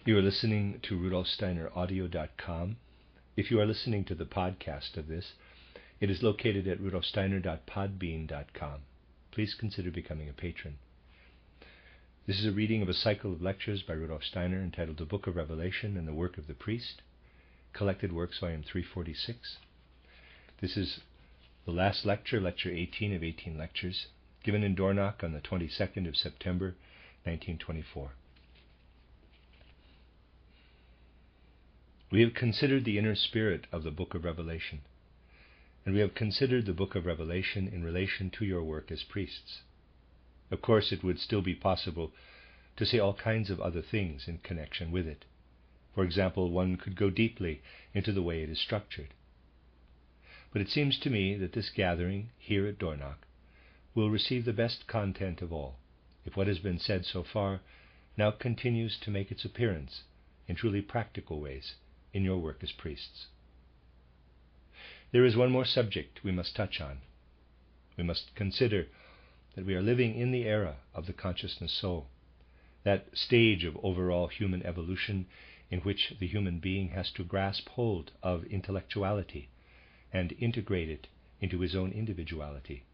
You are listening to rudolfsteineraudio.com. If you are listening to the podcast of this, it is located at rudolfsteiner.podbean.com. Please consider becoming a patron. This is a reading of a cycle of lectures by Rudolf Steiner entitled The Book of Revelation and the Work of the Priest, Collected Works, Volume 346. This is the last lecture, Lecture 18 of 18 lectures, given in Dornach on the 22nd of September, 1924. We have considered the inner spirit of the Book of Revelation, and we have considered the Book of Revelation in relation to your work as priests. Of course, it would still be possible to say all kinds of other things in connection with it. For example, one could go deeply into the way it is structured. But it seems to me that this gathering here at Dornach will receive the best content of all, if what has been said so far now continues to make its appearance in truly practical ways in your work as priests. There is one more subject we must touch on. We must consider that we are living in the era of the consciousness soul, that stage of overall human evolution in which the human being has to grasp hold of intellectuality and integrate it into his own individuality.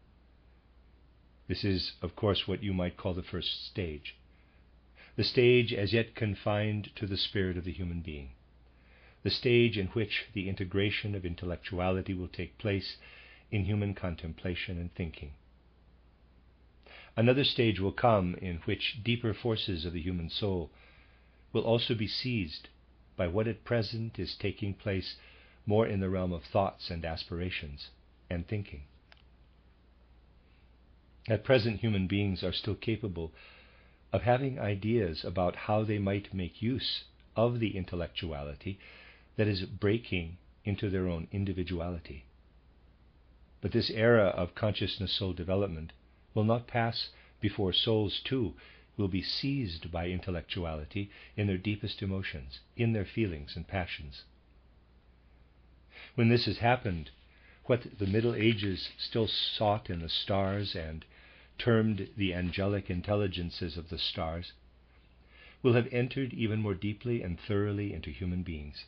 This is, of course, what you might call the first stage, the stage as yet confined to the spirit of the human being, the stage in which the integration of intellectuality will take place in human contemplation and thinking. Another stage will come in which deeper forces of the human soul will also be seized by what at present is taking place more in the realm of thoughts and aspirations and thinking. At present, human beings are still capable of having ideas about how they might make use of the intellectuality that is breaking into their own individuality. But this era of consciousness soul development will not pass before souls too will be seized by intellectuality in their deepest emotions, in their feelings and passions. When this has happened, what the Middle Ages still sought in the stars and termed the angelic intelligences of the stars will have entered even more deeply and thoroughly into human beings.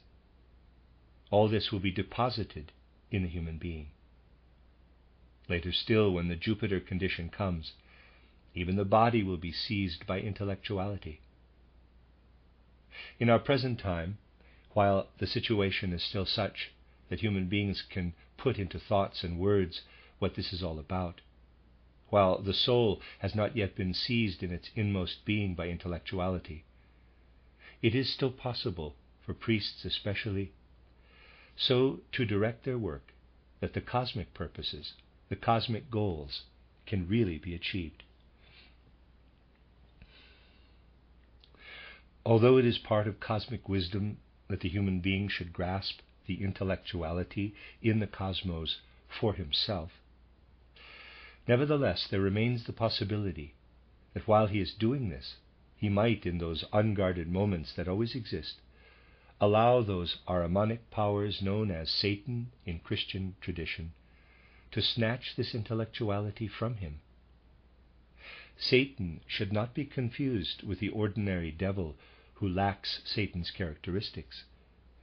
All this will be deposited in the human being. Later still, when the Jupiter condition comes, even the body will be seized by intellectuality. In our present time, while the situation is still such that human beings can put into thoughts and words what this is all about, while the soul has not yet been seized in its inmost being by intellectuality, it is still possible for priests especially so to direct their work that the cosmic purposes, the cosmic goals, can really be achieved. Although it is part of cosmic wisdom that the human being should grasp the intellectuality in the cosmos for himself, nevertheless there remains the possibility that while he is doing this, he might, in those unguarded moments that always exist, allow those Ahrimanic powers known as Satan in Christian tradition to snatch this intellectuality from him. Satan should not be confused with the ordinary devil who lacks Satan's characteristics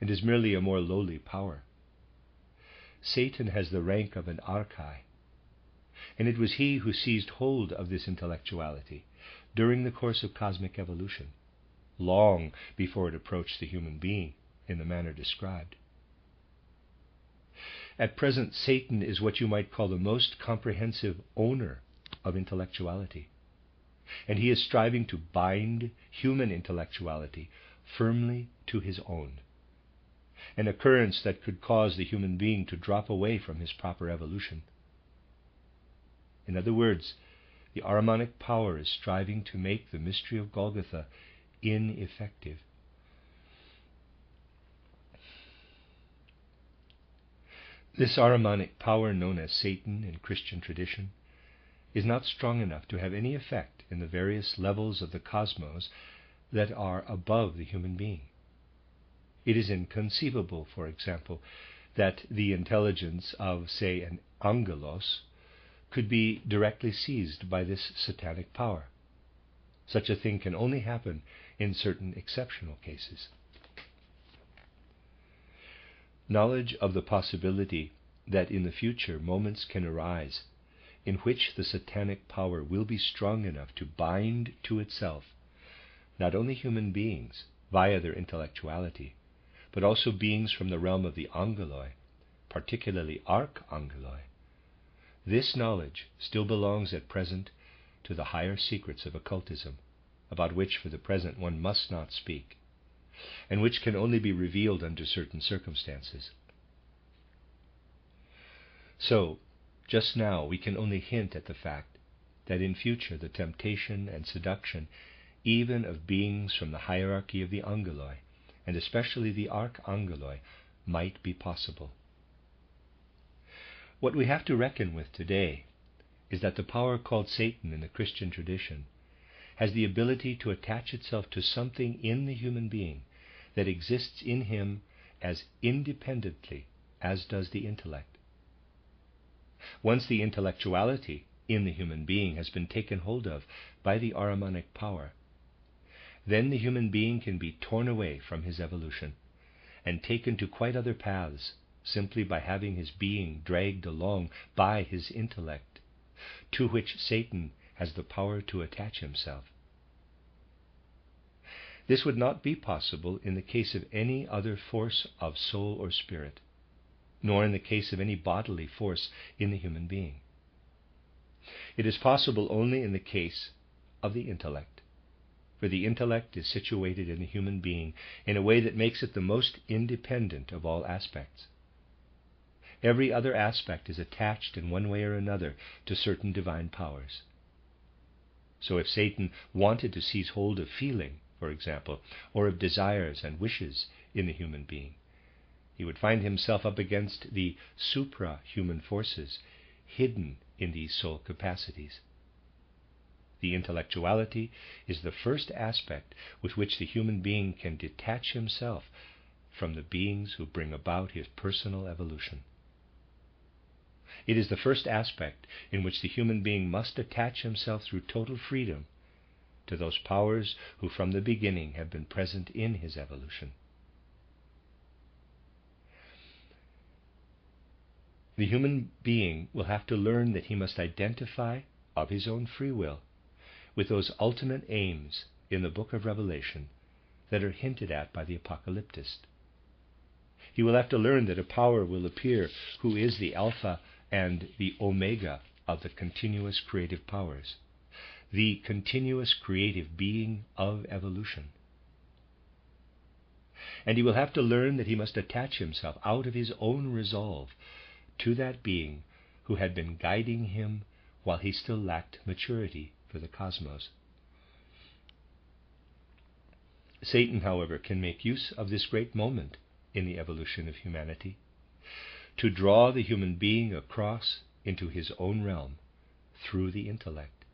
and is merely a more lowly power. Satan has the rank of an archai, and it was he who seized hold of this intellectuality during the course of cosmic evolution, long before it approached the human being in the manner described. At present, Satan is what you might call the most comprehensive owner of intellectuality, and he is striving to bind human intellectuality firmly to his own, an occurrence that could cause the human being to drop away from his proper evolution. In other words, the Ahrimanic power is striving to make the mystery of Golgotha ineffective. This Ahrimanic power, known as Satan in Christian tradition, is not strong enough to have any effect in the various levels of the cosmos that are above the human being. It is inconceivable, for example, that the intelligence of, say, an angelos could be directly seized by this satanic power. Such a thing can only happen in certain exceptional cases. Knowledge of the possibility that in the future moments can arise in which the satanic power will be strong enough to bind to itself not only human beings via their intellectuality, but also beings from the realm of the angeloi, particularly archangeloi. This knowledge still belongs at present to the higher secrets of occultism, about which for the present one must not speak, and which can only be revealed under certain circumstances. So, just now we can only hint at the fact that in future the temptation and seduction even of beings from the hierarchy of the angeloi, and especially the archangeloi, might be possible. What we have to reckon with today is that the power called Satan in the Christian tradition has the ability to attach itself to something in the human being that exists in him as independently as does the intellect. Once the intellectuality in the human being has been taken hold of by the Ahrimanic power, then the human being can be torn away from his evolution and taken to quite other paths simply by having his being dragged along by his intellect, to which Satan has the power to attach himself. This would not be possible in the case of any other force of soul or spirit, nor in the case of any bodily force in the human being. It is possible only in the case of the intellect, for the intellect is situated in the human being in a way that makes it the most independent of all aspects. Every other aspect is attached in one way or another to certain divine powers. So if Satan wanted to seize hold of feeling, for example, or of desires and wishes in the human being, he would find himself up against the supra-human forces hidden in these soul capacities. The intellectuality is the first aspect with which the human being can detach himself from the beings who bring about his personal evolution. It is the first aspect in which the human being must attach himself through total freedom to those powers who from the beginning have been present in his evolution. The human being will have to learn that he must identify, of his own free will, with those ultimate aims in the book of Revelation that are hinted at by the apocalyptist. He will have to learn that a power will appear who is the Alpha and the Omega of the continuous creative powers, the continuous creative being of evolution. And he will have to learn that he must attach himself out of his own resolve to that being who had been guiding him while he still lacked maturity for the cosmos. Satan, however, can make use of this great moment in the evolution of humanity to draw the human being across into his own realm through the intellect.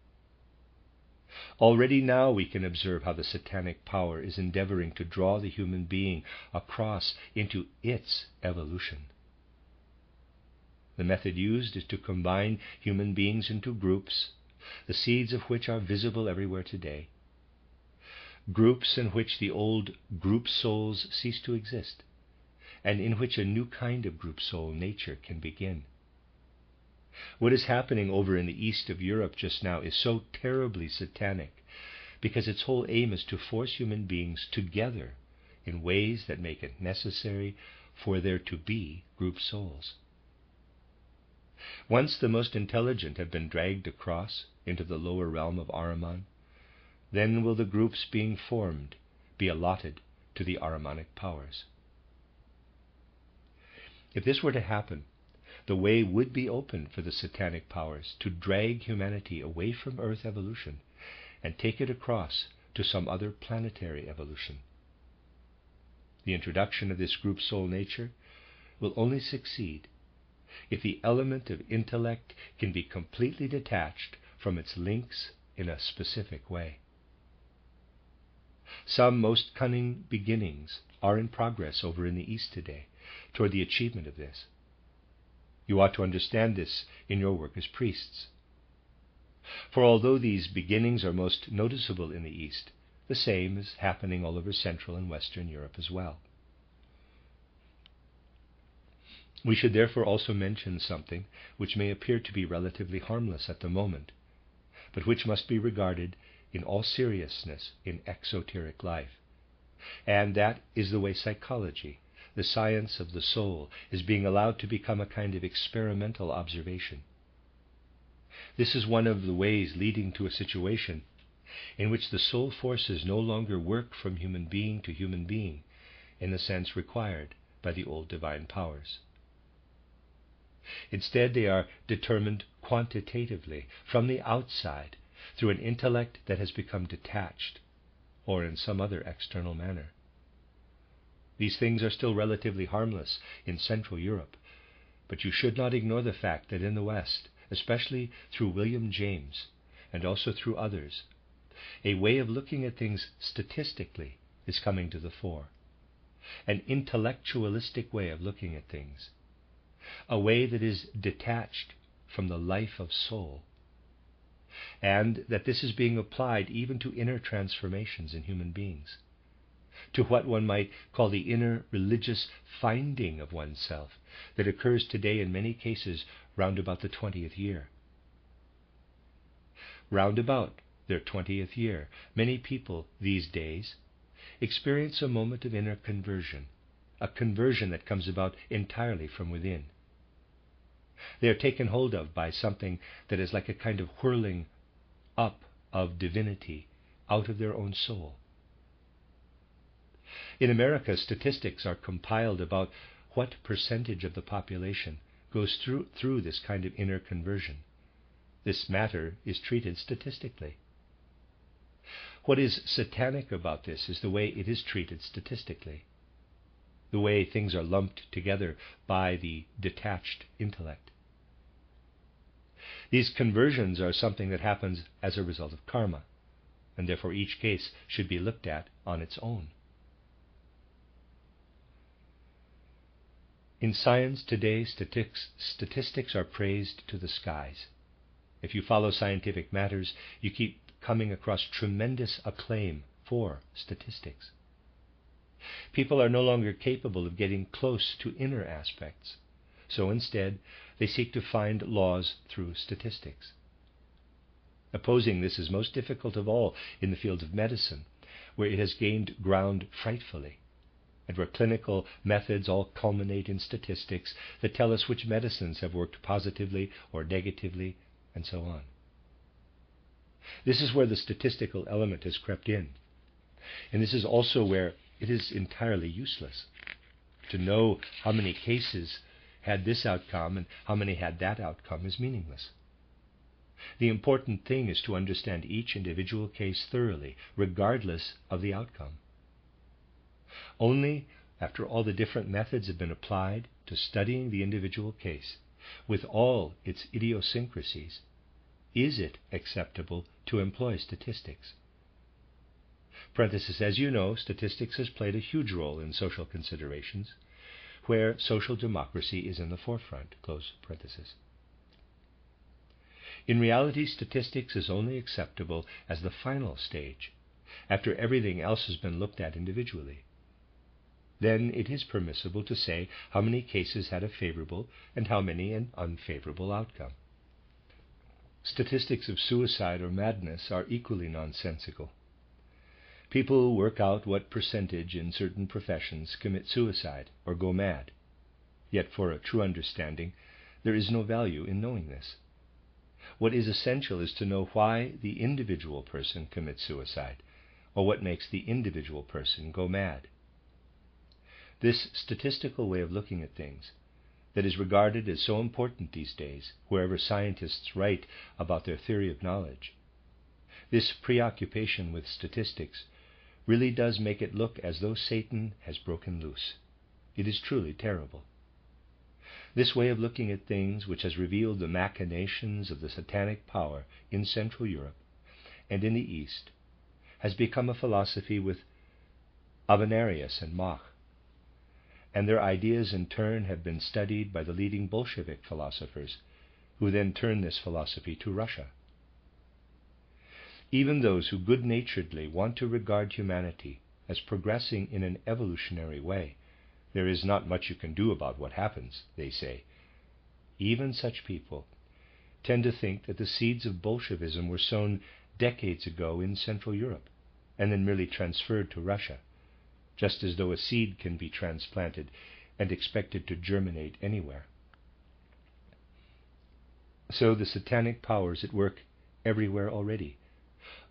Already now we can observe how the satanic power is endeavoring to draw the human being across into its evolution. The method used is to combine human beings into groups, the seeds of which are visible everywhere today. Groups in which the old group souls cease to exist, and in which a new kind of group soul nature can begin. What is happening over in the east of Europe just now is so terribly satanic because its whole aim is to force human beings together in ways that make it necessary for there to be group souls. Once the most intelligent have been dragged across into the lower realm of Ahriman, then will the groups being formed be allotted to the Ahrimanic powers. If this were to happen, the way would be open for the satanic powers to drag humanity away from Earth evolution and take it across to some other planetary evolution. The introduction of this group soul nature will only succeed if the element of intellect can be completely detached from its links in a specific way. Some most cunning beginnings are in progress over in the East today toward the achievement of this. You ought to understand this in your work as priests. For although these beginnings are most noticeable in the East, the same is happening all over Central and Western Europe as well. We should therefore also mention something which may appear to be relatively harmless at the moment, but which must be regarded in all seriousness in exoteric life. And that is the way psychology, the science of the soul, is being allowed to become a kind of experimental observation. This is one of the ways leading to a situation in which the soul forces no longer work from human being to human being in the sense required by the old divine powers. Instead, they are determined quantitatively from the outside through an intellect that has become detached, or in some other external manner. These things are still relatively harmless in Central Europe, but you should not ignore the fact that in the West, especially through William James and also through others, a way of looking at things statistically is coming to the fore, an intellectualistic way of looking at things, a way that is detached from the life of soul, and that this is being applied even to inner transformations in human beings, to what one might call the inner religious finding of oneself that occurs today in many cases round about the 20th year. Round about their 20th year, many people these days experience a moment of inner conversion, a conversion that comes about entirely from within. They are taken hold of by something that is like a kind of whirling up of divinity out of their own soul. In America, statistics are compiled about what percentage of the population goes through this kind of inner conversion. This matter is treated statistically. What is satanic about this is the way it is treated statistically, the way things are lumped together by the detached intellect. These conversions are something that happens as a result of karma, and therefore each case should be looked at on its own. In science today, statistics are praised to the skies. If you follow scientific matters, you keep coming across tremendous acclaim for statistics. People are no longer capable of getting close to inner aspects, so instead they seek to find laws through statistics. Opposing this is most difficult of all in the field of medicine, where it has gained ground frightfully, and where clinical methods all culminate in statistics that tell us which medicines have worked positively or negatively, and so on. This is where the statistical element has crept in, and this is also where it is entirely useless. To know how many cases had this outcome and how many had that outcome is meaningless. The important thing is to understand each individual case thoroughly, regardless of the outcome. Only after all the different methods have been applied to studying the individual case, with all its idiosyncrasies, is it acceptable to employ statistics. Parenthesis, as you know, statistics has played a huge role in social considerations, where social democracy is in the forefront, close parenthesis. In reality, statistics is only acceptable as the final stage, after everything else has been looked at individually. Then it is permissible to say how many cases had a favorable and how many an unfavorable outcome. Statistics of suicide or madness are equally nonsensical. People work out what percentage in certain professions commit suicide or go mad. Yet for a true understanding, there is no value in knowing this. What is essential is to know why the individual person commits suicide, or what makes the individual person go mad. This statistical way of looking at things, that is regarded as so important these days, wherever scientists write about their theory of knowledge, this preoccupation with statistics really does make it look as though Satan has broken loose. It is truly terrible. This way of looking at things, which has revealed the machinations of the satanic power in Central Europe and in the East, has become a philosophy with Avenarius and Mach, and their ideas in turn have been studied by the leading Bolshevik philosophers, who then turned this philosophy to Russia. Even those who good-naturedly want to regard humanity as progressing in an evolutionary way, there is not much you can do about what happens, they say. Even such people tend to think that the seeds of Bolshevism were sown decades ago in Central Europe and then merely transferred to Russia, just as though a seed can be transplanted and expected to germinate anywhere. So the satanic powers at work everywhere already,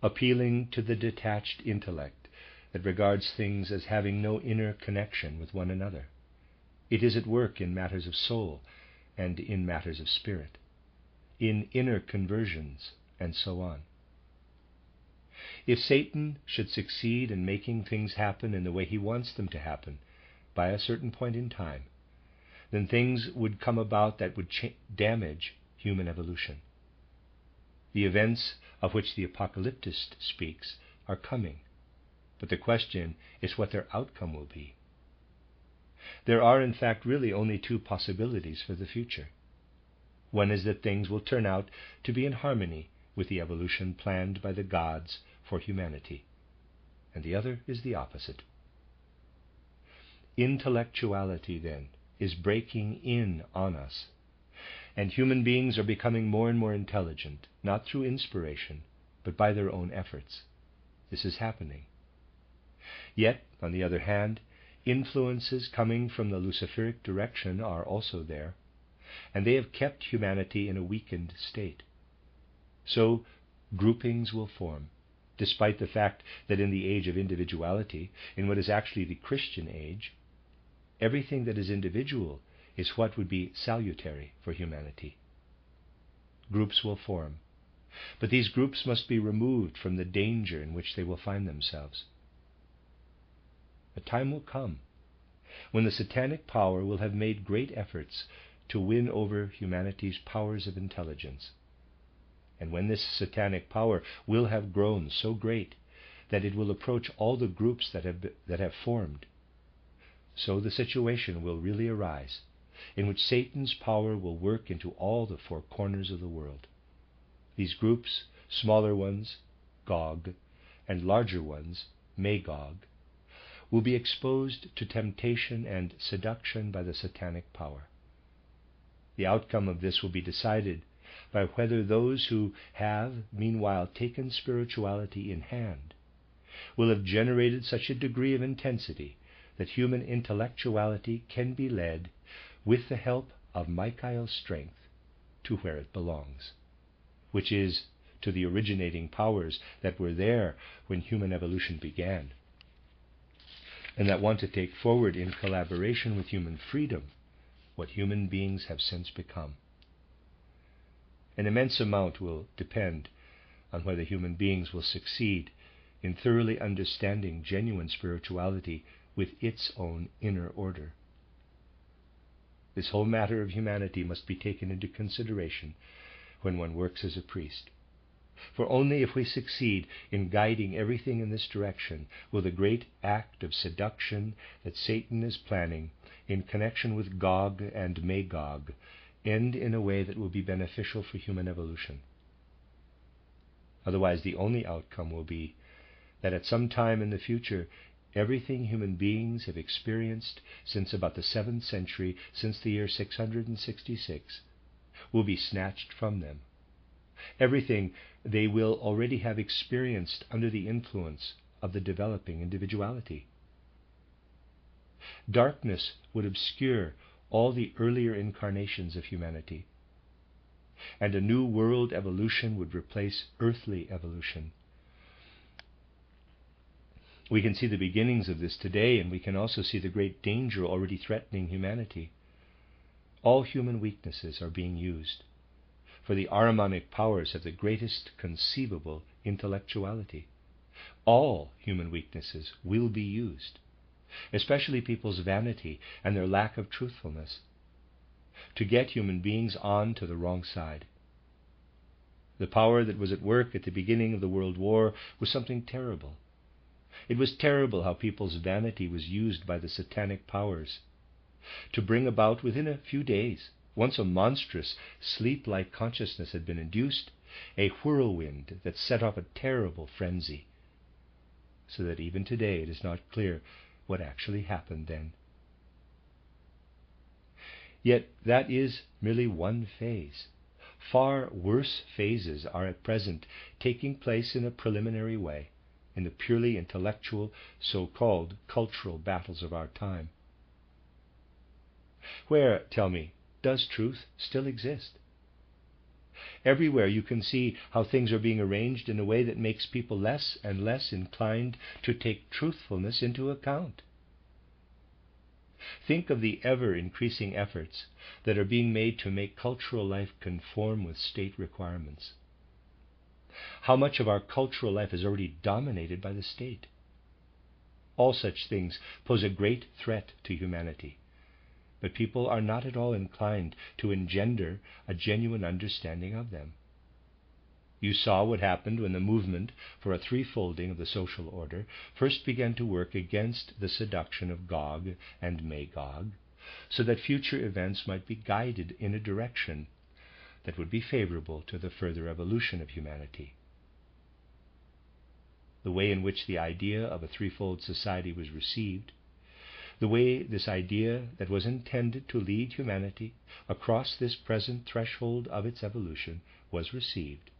appealing to the detached intellect that regards things as having no inner connection with one another. It is at work in matters of soul and in matters of spirit, in inner conversions, and so on. If Satan should succeed in making things happen in the way he wants them to happen by a certain point in time, then things would come about that would damage human evolution. The events of which the apocalyptist speaks are coming, but the question is what their outcome will be. There are, in fact, really only two possibilities for the future. One is that things will turn out to be in harmony with the evolution planned by the gods for humanity, and the other is the opposite. Intellectuality, then, is breaking in on us, and human beings are becoming more and more intelligent, not through inspiration, but by their own efforts. This is happening. Yet, on the other hand, influences coming from the Luciferic direction are also there, and they have kept humanity in a weakened state. So, groupings will form, despite the fact that in the age of individuality, in what is actually the Christian age, everything that is individual is what would be salutary for humanity. Groups will form, but these groups must be removed from the danger in which they will find themselves. A time will come when the satanic power will have made great efforts to win over humanity's powers of intelligence, and when this satanic power will have grown so great that it will approach all the groups that have formed, so the situation will really arise in which Satan's power will work into all the four corners of the world. These groups, smaller ones, Gog, and larger ones, Magog, will be exposed to temptation and seduction by the satanic power. The outcome of this will be decided by whether those who have, meanwhile, taken spirituality in hand will have generated such a degree of intensity that human intellectuality can be led, with the help of Michael's strength, to where it belongs, which is to the originating powers that were there when human evolution began, and that want to take forward in collaboration with human freedom what human beings have since become. An immense amount will depend on whether human beings will succeed in thoroughly understanding genuine spirituality with its own inner order. This whole matter of humanity must be taken into consideration when one works as a priest. For only if we succeed in guiding everything in this direction will the great act of seduction that Satan is planning in connection with Gog and Magog end in a way that will be beneficial for human evolution. Otherwise, the only outcome will be that at some time in the future, everything human beings have experienced since about the 7th century, since the year 666, will be snatched from them. Everything they will already have experienced under the influence of the developing individuality. Darkness would obscure all the earlier incarnations of humanity, and a new world evolution would replace earthly evolution. We can see the beginnings of this today, and we can also see the great danger already threatening humanity. All human weaknesses are being used, for the Ahrimanic powers have the greatest conceivable intellectuality. All human weaknesses will be used, especially people's vanity and their lack of truthfulness, to get human beings on to the wrong side. The power that was at work at the beginning of the World War was something terrible. It was terrible how people's vanity was used by the satanic powers to bring about within a few days, once a monstrous sleep-like consciousness had been induced, a whirlwind that set off a terrible frenzy, so that even today it is not clear what actually happened then. Yet that is merely one phase. Far worse phases are at present taking place in a preliminary way in the purely intellectual, so-called cultural battles of our time. Where, tell me, does truth still exist? Everywhere you can see how things are being arranged in a way that makes people less and less inclined to take truthfulness into account. Think of the ever-increasing efforts that are being made to make cultural life conform with state requirements. How much of our cultural life is already dominated by the state? All such things pose a great threat to humanity, but people are not at all inclined to engender a genuine understanding of them. You saw what happened when the movement for a threefolding of the social order first began to work against the seduction of Gog and Magog, so that future events might be guided in a direction that would be favorable to the further evolution of humanity. The way in which the idea of a threefold society was received, the way this idea that was intended to lead humanity across this present threshold of its evolution was received,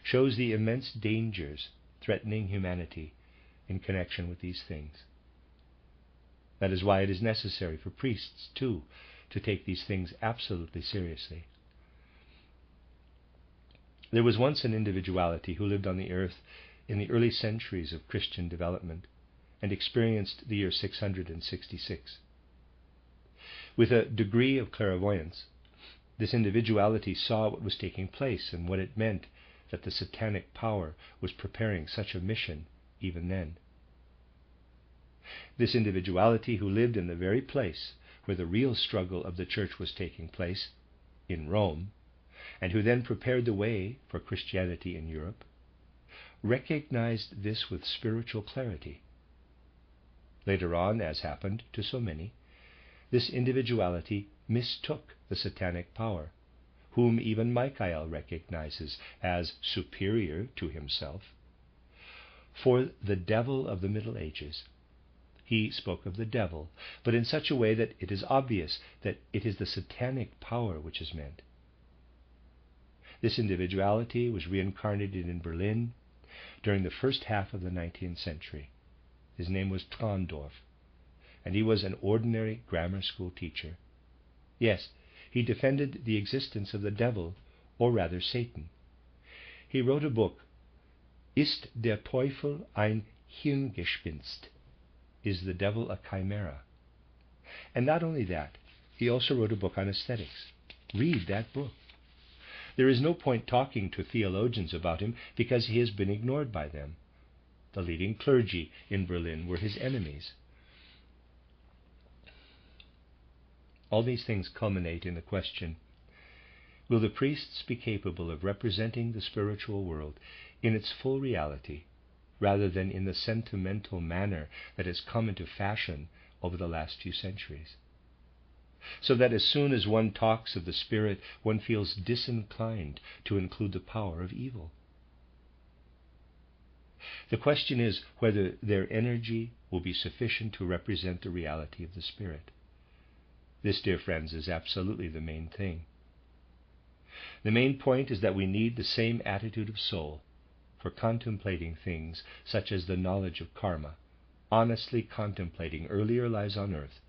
shows the immense dangers threatening humanity in connection with these things. That is why it is necessary for priests, too, to take these things absolutely seriously. There was once an individuality who lived on the earth in the early centuries of Christian development and experienced the year 666. With a degree of clairvoyance, this individuality saw what was taking place and what it meant that the satanic power was preparing such a mission even then. This individuality, who lived in the very place where the real struggle of the church was taking place, in Rome, and who then prepared the way for Christianity in Europe, recognized this with spiritual clarity. Later on, as happened to so many, this individuality mistook the satanic power, whom even Michael recognizes as superior to himself, for the devil of the Middle Ages. He spoke of the devil, but in such a way that it is obvious that it is the satanic power which is meant. This individuality was reincarnated in Berlin during the first half of the 19th century. His name was Trondorf, and he was an ordinary grammar school teacher. Yes, he defended the existence of the devil, or rather Satan. He wrote a book, Ist der Teufel ein Hirngespinst? Is the devil a chimera? And not only that, he also wrote a book on aesthetics. Read that book. There is no point talking to theologians about him because he has been ignored by them. The leading clergy in Berlin were his enemies. All these things culminate in the question, will the priests be capable of representing the spiritual world in its full reality, rather than in the sentimental manner that has come into fashion over the last few centuries? So that as soon as one talks of the Spirit, one feels disinclined to include the power of evil. The question is whether their energy will be sufficient to represent the reality of the Spirit. This, dear friends, is absolutely the main thing. The main point is that we need the same attitude of soul for contemplating things such as the knowledge of karma, honestly contemplating earlier lives on earth,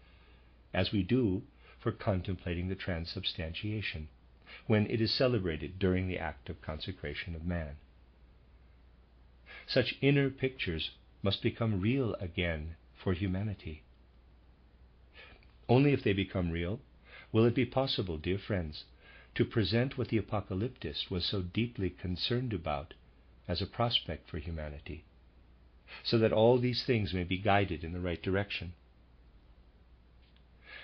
as we do for contemplating the transubstantiation, when it is celebrated during the act of consecration of man. Such inner pictures must become real again for humanity. Only if they become real will it be possible, dear friends, to present what the apocalyptist was so deeply concerned about as a prospect for humanity, so that all these things may be guided in the right direction.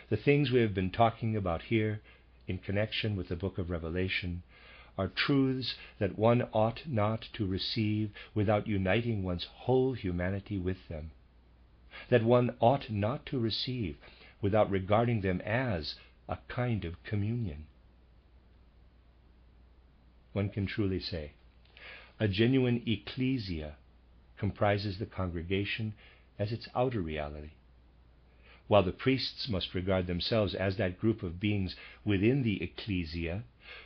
The things we have been talking about here in connection with the book of Revelation are truths that one ought not to receive without uniting one's whole humanity with them, that one ought not to receive without regarding them as a kind of communion. one can truly say, a genuine ecclesia comprises the congregation as its outer reality, while the priests must regard themselves as that group of beings within the ecclesia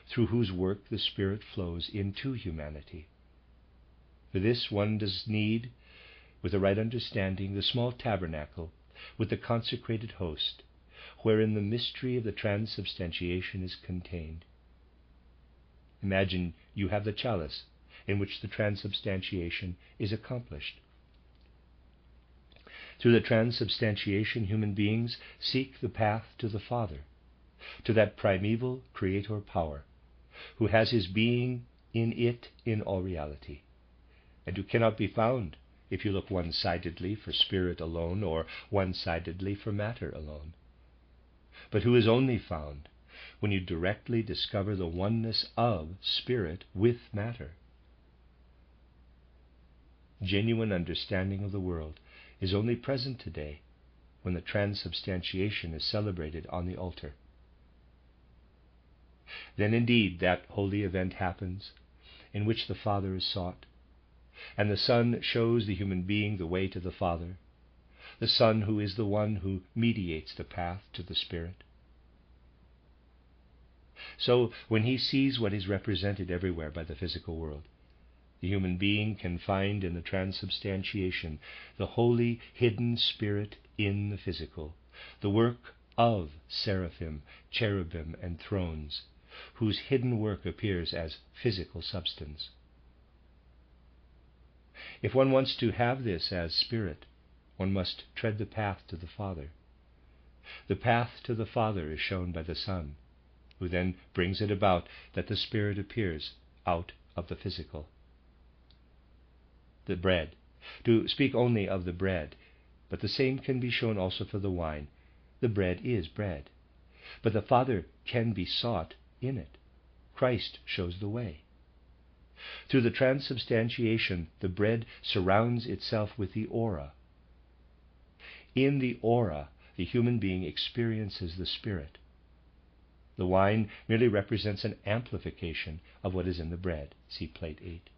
through whose work the Spirit flows into humanity. For this one does need, with a right understanding, the small tabernacle with the consecrated host, wherein the mystery of the transubstantiation is contained. Imagine you have the chalice in which the transubstantiation is accomplished. Through the transubstantiation, human beings seek the path to the Father, to that primeval Creator power, who has his being in it in all reality, and who cannot be found if you look one-sidedly for spirit alone or one-sidedly for matter alone, but who is only found when you directly discover the oneness of spirit with matter. Genuine understanding of the world is only present today when the transubstantiation is celebrated on the altar. Then indeed that holy event happens in which the Father is sought, and the Son shows the human being the way to the Father, the Son who is the one who mediates the path to the Spirit. So when he sees what is represented everywhere by the physical world, the human being can find in the transubstantiation the holy hidden Spirit in the physical, the work of seraphim, cherubim, and thrones, whose hidden work appears as physical substance. If one wants to have this as spirit, one must tread the path to the Father. The path to the Father is shown by the Son, who then brings it about that the Spirit appears out of the physical. The bread, to speak only of the bread, but the same can be shown also for the wine. The bread is bread, but the Father can be sought in it. Christ shows the way. Through the transubstantiation, the bread surrounds itself with the aura. In the aura, the human being experiences the Spirit. The wine merely represents an amplification of what is in the bread. See plate 8.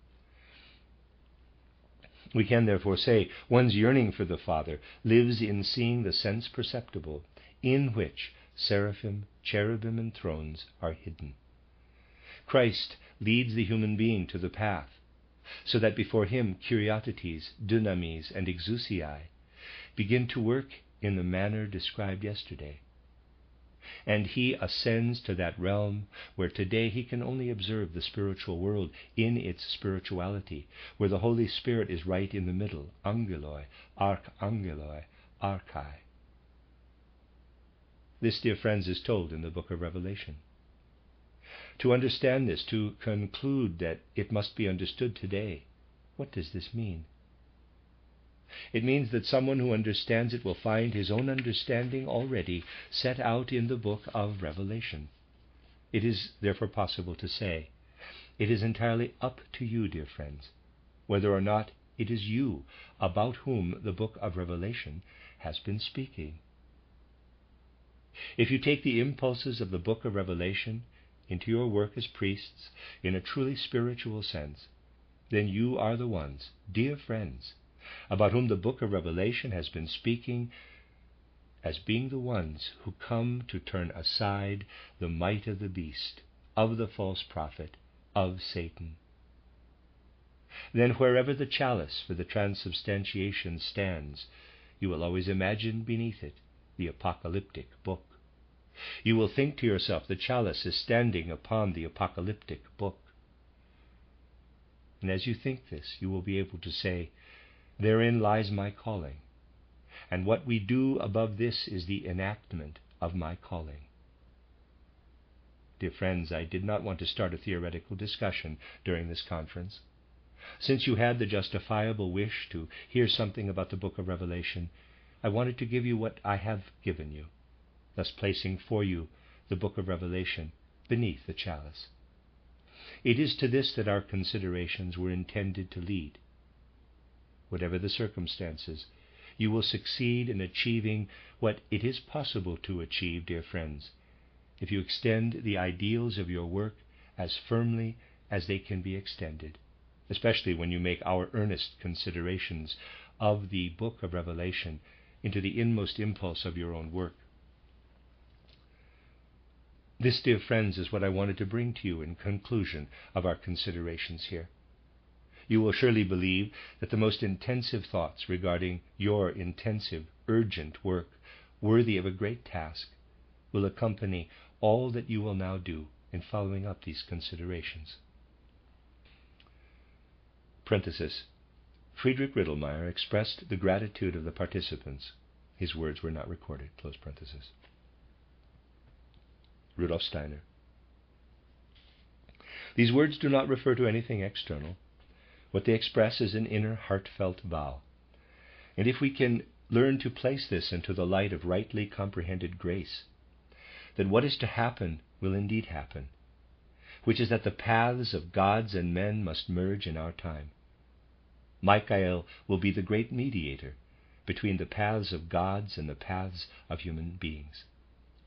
We can therefore say one's yearning for the Father lives in seeing the sense perceptible, in which seraphim, cherubim, and thrones are hidden. Christ leads the human being to the path, so that before him curiosities, dynamis, and exousiae begin to work in the manner described yesterday. And he ascends to that realm where today he can only observe the spiritual world in its spirituality, where the Holy Spirit is right in the middle, angeloi, archangeloi, archai. This, dear friends, is told in the book of Revelation. To understand this, to conclude that it must be understood today, what does this mean? It means that someone who understands it will find his own understanding already set out in the book of Revelation. It is therefore possible to say, it is entirely up to you, dear friends, whether or not it is you about whom the book of Revelation has been speaking. If you take the impulses of the book of Revelation into your work as priests in a truly spiritual sense, then you are the ones, dear friends, about whom the book of Revelation has been speaking as being the ones who come to turn aside the might of the beast, of the false prophet, of Satan. Then wherever the chalice for the transubstantiation stands, you will always imagine beneath it the apocalyptic book. You will think to yourself, the chalice is standing upon the apocalyptic book. And as you think this, you will be able to say, therein lies my calling, and what we do above this is the enactment of my calling. Dear friends, I did not want to start a theoretical discussion during this conference. Since you had the justifiable wish to hear something about the book of Revelation, I wanted to give you what I have given you, thus placing for you the book of Revelation beneath the chalice. It is to this that our considerations were intended to lead. Whatever the circumstances, you will succeed in achieving what it is possible to achieve, dear friends, if you extend the ideals of your work as firmly as they can be extended, especially when you make our earnest considerations of the book of Revelation into the inmost impulse of your own work. This, dear friends, is what I wanted to bring to you in conclusion of our considerations here. You will surely believe that the most intensive thoughts regarding your intensive, urgent work, worthy of a great task, will accompany all that you will now do in following up these considerations. Parenthesis. Friedrich Riddlemeyer expressed the gratitude of the participants. His words were not recorded. Close parenthesis. Rudolf Steiner. These words do not refer to anything external. What they express is an inner heartfelt vow. And if we can learn to place this into the light of rightly comprehended grace, then what is to happen will indeed happen, which is that the paths of gods and men must merge in our time. Michael will be the great mediator between the paths of gods and the paths of human beings.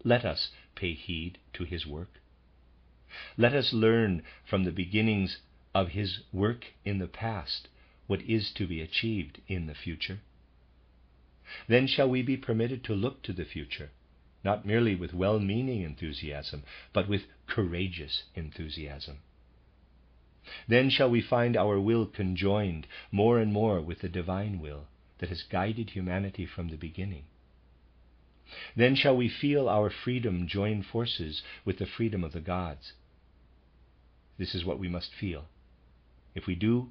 Let us pay heed to his work. Let us learn from the beginnings of his work in the past what is to be achieved in the future. Then shall we be permitted to look to the future, not merely with well-meaning enthusiasm, but with courageous enthusiasm. Then shall we find our will conjoined more and more with the divine will that has guided humanity from the beginning. Then shall we feel our freedom join forces with the freedom of the gods. This is what we must feel. If we do,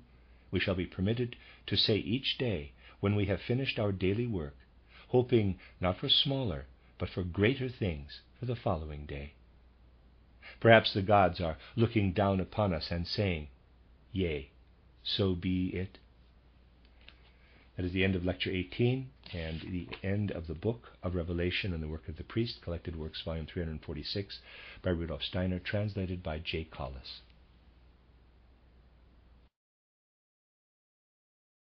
we shall be permitted to say each day, when we have finished our daily work, hoping not for smaller, but for greater things for the following day. Perhaps the gods are looking down upon us and saying, "Yea, so be it." That is the end of Lecture 18 and the end of the Book of Revelation and the Work of the Priest, Collected Works, Volume 346, by Rudolf Steiner, translated by J. Collis.